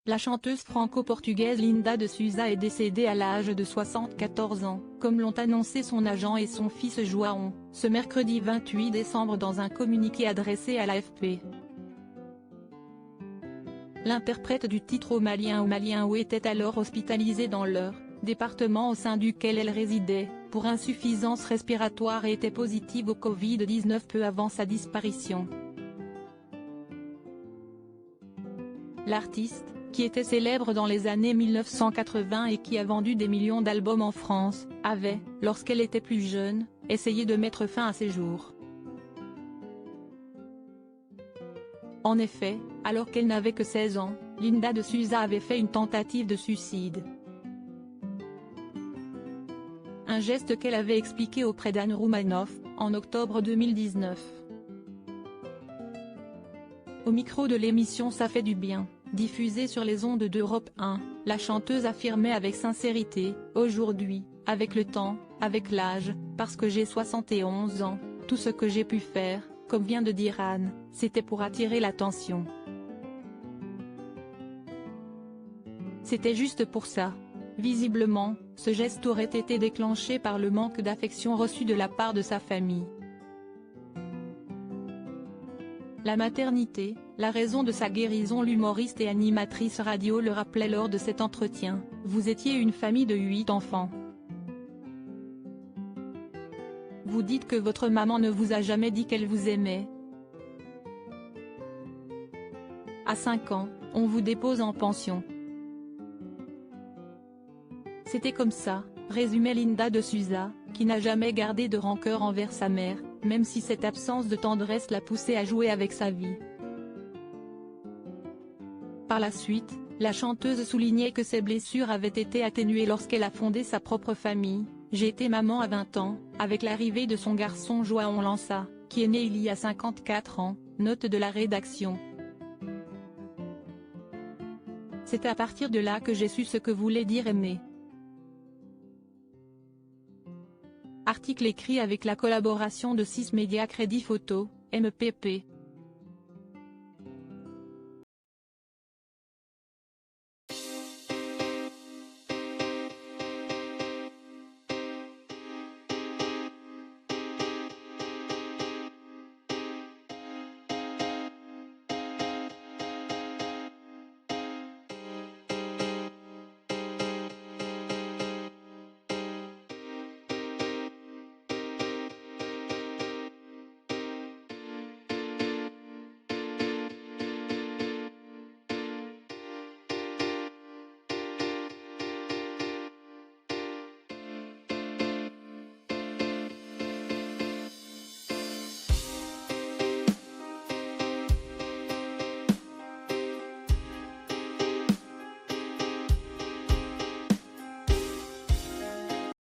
La chanteuse franco-portugaise Linda de Souza est décédée à l'âge de 74 ans, comme l'ont annoncé son agent et son fils João, ce mercredi 28 décembre dans un communiqué adressé à l'AFP. L'interprète du titre au Malien était alors hospitalisée dans l'Eure, département au sein duquel elle résidait, pour insuffisance respiratoire et était positive au Covid-19 peu avant sa disparition. L'artiste, qui était célèbre dans les années 1980 et qui a vendu des millions d'albums en France, avait, lorsqu'elle était plus jeune, essayé de mettre fin à ses jours. En effet, alors qu'elle n'avait que 16 ans, Linda de Souza avait fait une tentative de suicide. Un geste qu'elle avait expliqué auprès d'Anne Roumanoff, en octobre 2019. Au micro de l'émission Ça fait du bien, diffusée sur les ondes d'Europe 1, la chanteuse affirmait avec sincérité, « Aujourd'hui, avec le temps, avec l'âge, parce que j'ai 71 ans, tout ce que j'ai pu faire, comme vient de dire Anne, c'était pour attirer l'attention. C'était juste pour ça. » Visiblement, ce geste aurait été déclenché par le manque d'affection reçu de la part de sa famille. La maternité, la raison de sa guérison. L'humoriste et animatrice radio le rappelait lors de cet entretien, « Vous étiez une famille de 8 enfants. Vous dites que votre maman ne vous a jamais dit qu'elle vous aimait. À 5 ans, on vous dépose en pension. C'était comme ça », résumait Linda de Souza, qui n'a jamais gardé de rancœur envers sa mère, même si cette absence de tendresse l'a poussée à jouer avec sa vie. Par la suite, la chanteuse soulignait que ses blessures avaient été atténuées lorsqu'elle a fondé sa propre famille. « J'ai été maman à 20 ans, avec l'arrivée de son garçon João Lança, qui est né il y a 54 ans, note de la rédaction. C'est à partir de là que j'ai su ce que voulait dire aimer. » Article écrit avec la collaboration de 6 médias Crédit Photo, MPP.